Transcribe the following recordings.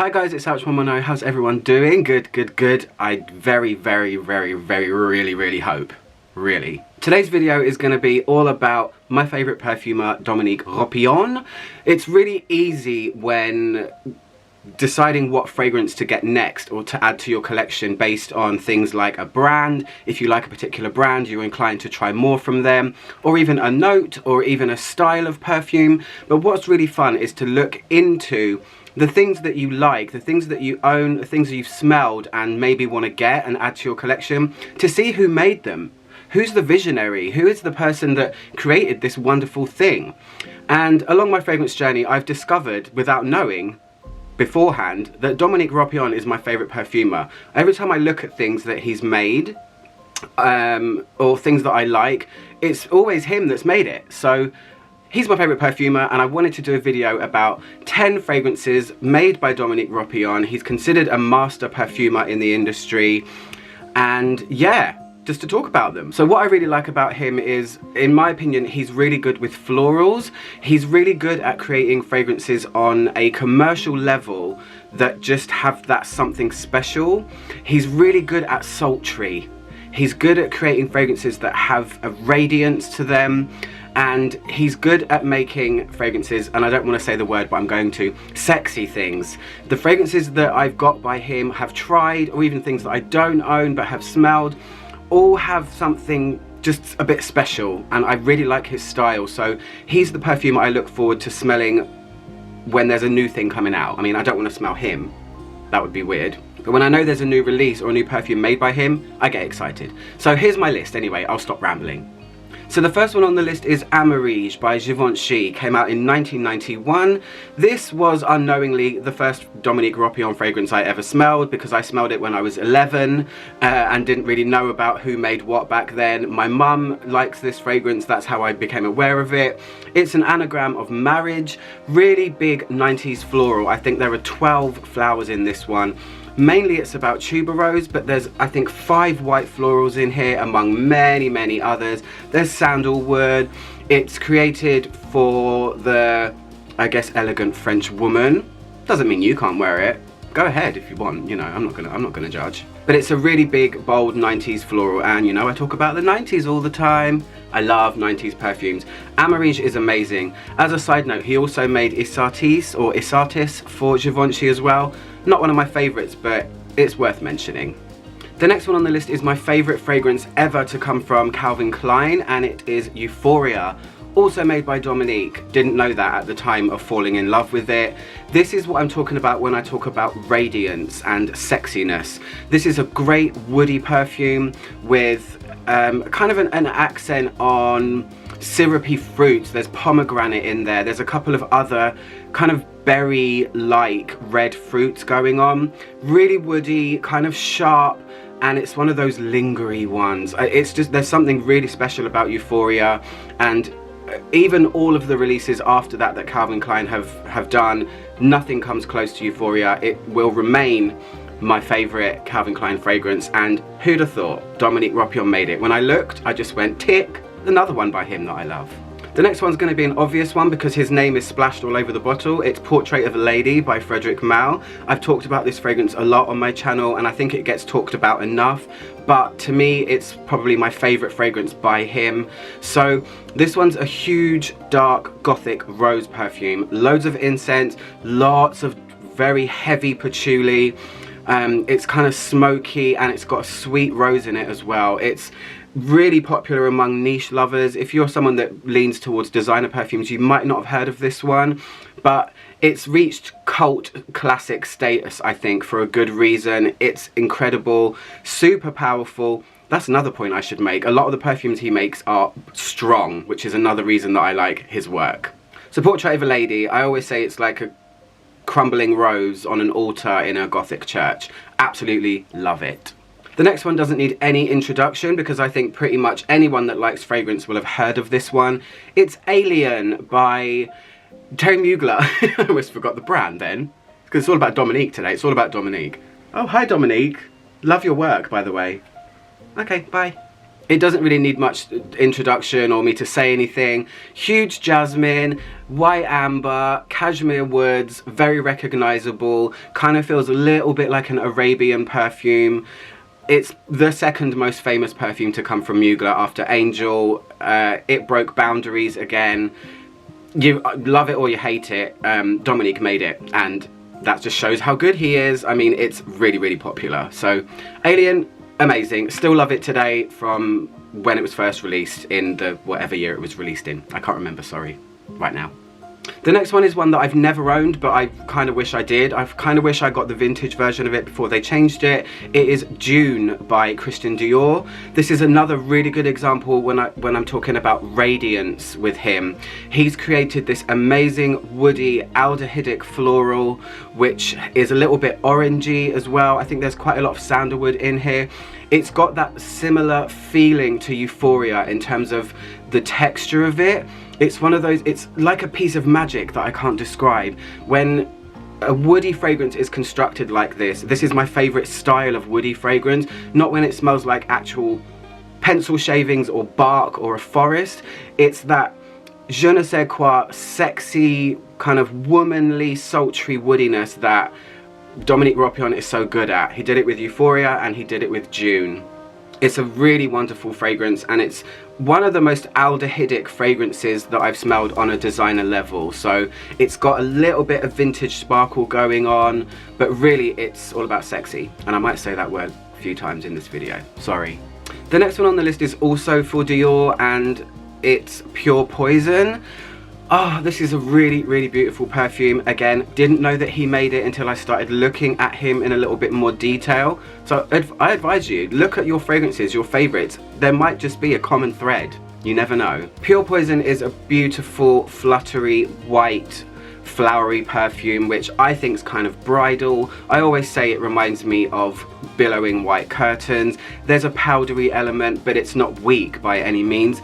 Hi guys, it's Ouch110. How's everyone doing? Good, good, good. I really hope. Really. Today's video is going to be all about my favourite perfumer, Dominique Ropion. It's really easy when deciding what fragrance to get next or to add to your collection based on things like a brand. If you like a particular brand, you're inclined to try more from them, or even a note, or even a style of perfume. But what's really fun is to look into the things that you like, the things that you own, the things that you've smelled and maybe want to get and add to your collection, to see who made them. Who's the visionary? Who is the person that created this wonderful thing? And along my fragrance journey, I've discovered, without knowing beforehand, that Dominique Ropion is my favourite perfumer. Every time I look at things that he's made, or things that I like, it's always him that's made it. So he's my favourite perfumer, and I wanted to do a video about 10 fragrances made by Dominique Ropion. He's considered a master perfumer in the industry, and yeah, just to talk about them. So what I really like about him is, in my opinion, he's really good with florals. He's really good at creating fragrances on a commercial level that just have that something special. He's really good at sultry. He's good at creating fragrances that have a radiance to them. And he's good at making fragrances, and I don't want to say the word, but I'm going to, sexy things. The fragrances that I've got by him, have tried, or even things that I don't own but have smelled, all have something just a bit special, and I really like his style. So he's the perfumer I look forward to smelling when there's a new thing coming out. I mean, I don't want to smell him, that would be weird. But when I know there's a new release or a new perfume made by him, I get excited. So here's my list anyway, I'll stop rambling. So the first one on the list is Amarige by Givenchy. Came out in 1991. This was unknowingly the first Dominique Ropion fragrance I ever smelled, because I smelled it when I was 11 and didn't really know about who made what back then. My mum likes this fragrance, that's how I became aware of it. It's an anagram of marriage, really big 90s floral. I think there are 12 flowers in this one. Mainly it's about tuberose, but there's, I think, 5 white florals in here among many others. There's sandalwood. It's created for the, I guess, elegant French woman. Doesn't mean you can't wear it. Go ahead if you want, you know, I'm not gonna judge. But it's a really big, bold 90s floral, and you know, I talk about the 90s all the time. I love 90s perfumes. Amarige is amazing. As a side note, he also made Isatis for Givenchy as well. Not one of my favourites, but it's worth mentioning. The next one on the list is my favourite fragrance ever to come from Calvin Klein, and it is Euphoria. Also made by Dominique. Didn't know that at the time of falling in love with it. This is what I'm talking about when I talk about radiance and sexiness. This is a great woody perfume with kind of an accent on syrupy fruits. There's pomegranate in there. There's a couple of other kind of berry-like red fruits going on. Really woody, kind of sharp, and it's one of those lingery ones. It's just, there's something really special about Euphoria, and even all of the releases after that that Calvin Klein have done, nothing comes close to Euphoria. It will remain my favourite Calvin Klein fragrance, and who'd have thought Dominique Ropion made it? When I looked, I just went, tick, another one by him that I love. The next one's going to be an obvious one because his name is splashed all over the bottle. It's Portrait of a Lady by Frederic Malle. I've talked about this fragrance a lot on my channel, and I think it gets talked about enough, but to me it's probably my favourite fragrance by him. So this one's a huge dark gothic rose perfume. Loads of incense, lots of very heavy patchouli. It's kind of smoky, and it's got a sweet rose in it as well. It's really popular among niche lovers. If you're someone that leans towards designer perfumes, you might not have heard of this one, but it's reached cult classic status, I think, for a good reason. It's incredible, super powerful. That's another point I should make. A lot of the perfumes he makes are strong, which is another reason that I like his work. So Portrait of a Lady, I always say it's like a crumbling rose on an altar in a gothic church. Absolutely love it. The next one doesn't need any introduction because I think pretty much anyone that likes fragrance will have heard of this one. It's Alien by Thierry Mugler. I almost forgot the brand then, because it's all about Dominique today. It's all about Dominique. Oh, hi Dominique. Love your work, by the way. Okay, bye. It doesn't really need much introduction or me to say anything. Huge jasmine, white amber, cashmere woods, very recognizable, kind of feels a little bit like an Arabian perfume. It's the second most famous perfume to come from Mugler after Angel. It broke boundaries again. You love it or you hate it, Dominique made it, and that just shows how good he is. I mean, it's really, really popular. So Alien, amazing. Still love it today from when it was first released in the whatever year it was released in. I can't remember, sorry, right now. The next one is one that I've never owned, but I kind of wish I did. I kind of wish I got the vintage version of it before they changed it. It is Dune by Christian Dior. This is another really good example when I'm talking about radiance with him. He's created this amazing woody aldehydic floral, which is a little bit orangey as well. I think there's quite a lot of sandalwood in here. It's got that similar feeling to Euphoria in terms of the texture of it. It's one of those, it's like a piece of magic that I can't describe. When a woody fragrance is constructed like this is my favorite style of woody fragrance, not when it smells like actual pencil shavings or bark or a forest. It's that je ne sais quoi, sexy, kind of womanly, sultry woodiness that Dominique Ropion is so good at. He did it with Euphoria and he did it with Dune. It's a really wonderful fragrance, and it's one of the most aldehydic fragrances that I've smelled on a designer level. So it's got a little bit of vintage sparkle going on, but really it's all about sexy. And I might say that word a few times in this video, sorry. The next one on the list is also for Dior, and it's Pure Poison. Oh, this is a really, really beautiful perfume. Again, didn't know that he made it until I started looking at him in a little bit more detail. So I advise you, look at your fragrances, your favorites. There might just be a common thread. You never know. Pure Poison is a beautiful, fluttery, white, flowery perfume, which I think is kind of bridal. I always say it reminds me of billowing white curtains. There's a powdery element, but it's not weak by any means.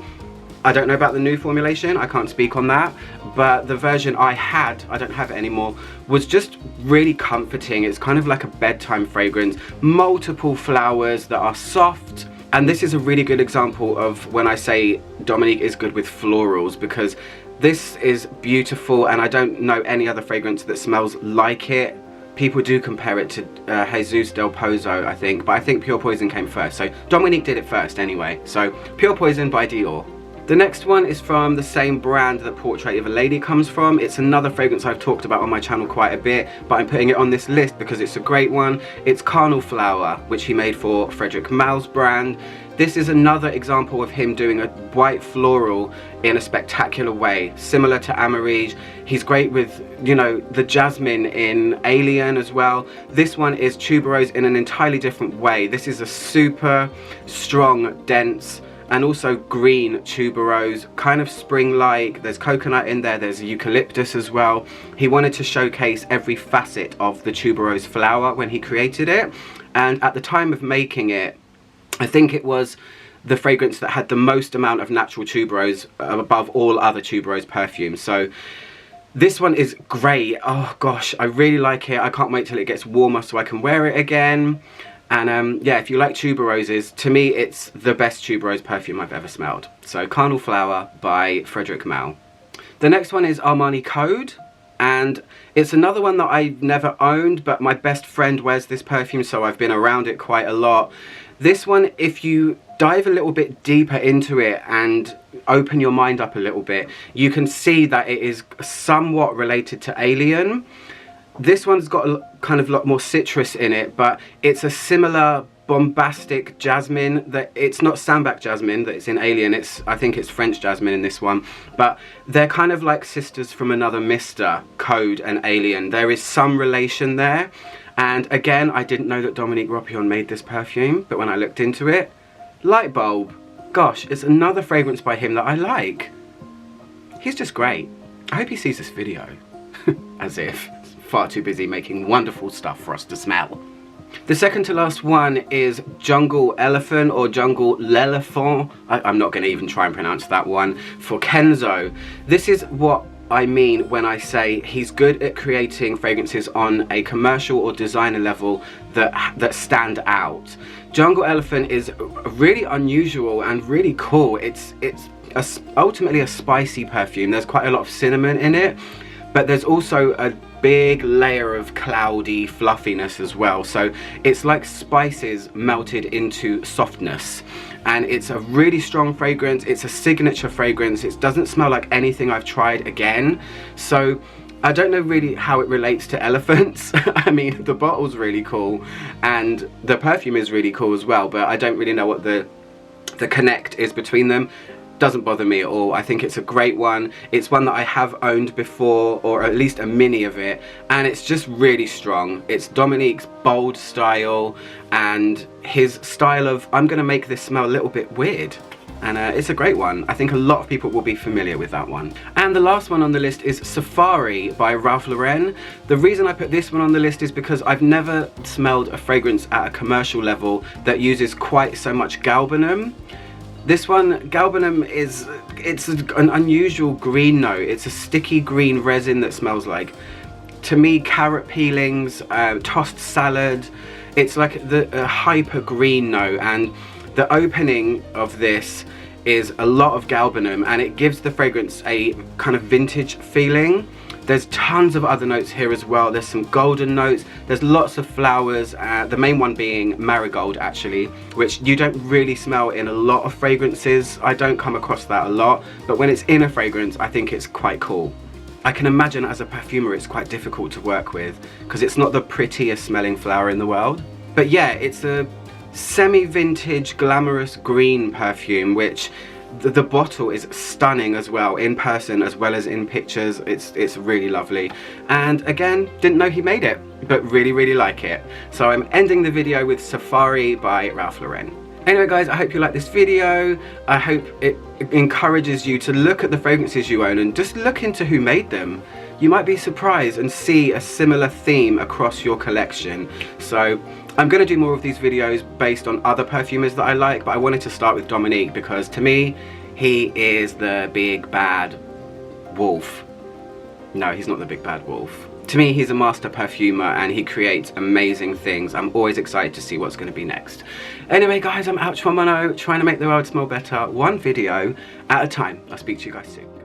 I don't know about the new formulation, I can't speak on that, but the version I had, I don't have it anymore, was just really comforting. It's kind of like a bedtime fragrance, multiple flowers that are soft, and this is a really good example of when I say Dominique is good with florals, because this is beautiful and I don't know any other fragrance that smells like it. People do compare it to Jesus del Pozo, I think, but I think Pure Poison came first, so Dominique did it first anyway. So Pure Poison by Dior. The next one is from the same brand that Portrait of a Lady comes from. It's another fragrance I've talked about on my channel quite a bit, but I'm putting it on this list because it's a great one. It's Carnal Flower, which he made for Frederic Malle's brand. This is another example of him doing a white floral in a spectacular way, similar to Amarige. He's great with, you know, the jasmine in Alien as well. This one is tuberose in an entirely different way. This is a super strong, dense, and also green tuberose, kind of spring-like. There's coconut in there, there's eucalyptus as well. He wanted to showcase every facet of the tuberose flower when he created it. And at the time of making it, I think it was the fragrance that had the most amount of natural tuberose above all other tuberose perfumes. So this one is great. Oh gosh, I really like it. I can't wait till it gets warmer so I can wear it again. And yeah, if you like tuberoses, to me it's the best tuberose perfume I've ever smelled. So Carnal Flower by Frederic Malle. The next one is Armani Code, and it's another one that I've never owned, but my best friend wears this perfume, so I've been around it quite a lot. This one, if you dive a little bit deeper into it and open your mind up a little bit, you can see that it is somewhat related to Alien. This one's got a kind of lot more citrus in it, but it's a similar bombastic jasmine. That it's not sambac jasmine that it's in Alien, I think it's French jasmine in this one, but they're kind of like sisters from another mister, Code and Alien. There is some relation there, and again, I didn't know that Dominique Ropion made this perfume, but when I looked into it, light bulb. Gosh, it's another fragrance by him that I like. He's just great. I hope he sees this video. As if. Far too busy making wonderful stuff for us to smell. The second to last one is Jungle Elephant, or Jungle L'Elephant. I'm not going to even try and pronounce that one, for Kenzo. This is what I mean when I say he's good at creating fragrances on a commercial or designer level that stand out. Jungle Elephant is really unusual and really cool. It's ultimately a spicy perfume. There's quite a lot of cinnamon in it, but there's also a big layer of cloudy fluffiness as well. So it's like spices melted into softness, and it's a really strong fragrance. It's a signature fragrance. It doesn't smell like anything I've tried again. So I don't know really how it relates to elephants. I mean, the bottle's really cool and the perfume is really cool as well, but I don't really know what the connect is between them. Doesn't bother me at all. I think it's a great one. It's one that I have owned before, or at least a mini of it, and it's just really strong. It's Dominique's bold style and his style of, I'm gonna make this smell a little bit weird. And it's a great one. I think a lot of people will be familiar with that one. And the last one on the list is Safari by Ralph Lauren. The reason I put this one on the list is because I've never smelled a fragrance at a commercial level that uses quite so much galbanum. This one, galbanum it's an unusual green note. It's a sticky green resin that smells like, to me, carrot peelings, tossed salad. It's like a hyper green note, and the opening of this is a lot of galbanum, and it gives the fragrance a kind of vintage feeling. There's tons of other notes here as well. There's some golden notes, there's lots of flowers, the main one being marigold actually, which you don't really smell in a lot of fragrances. I don't come across that a lot, but when it's in a fragrance, I think it's quite cool. I can imagine as a perfumer it's quite difficult to work with because it's not the prettiest smelling flower in the world. But yeah, it's a semi-vintage glamorous green perfume, which the bottle is stunning as well, in person as well as in pictures. It's really lovely, and again, didn't know he made it, but really like it. So I'm ending the video with Safari by Ralph Lauren. Anyway guys, I hope you like this video. I hope it encourages you to look at the fragrances you own and just look into who made them. You might be surprised and see a similar theme across your collection. So I'm going to do more of these videos based on other perfumers that I like, but I wanted to start with Dominique because to me, he is the big bad wolf. No, he's not the big bad wolf. To me, he's a master perfumer and he creates amazing things. I'm always excited to see what's going to be next. Anyway guys, I'm out trying to make the world smell better, one video at a time. I'll speak to you guys soon.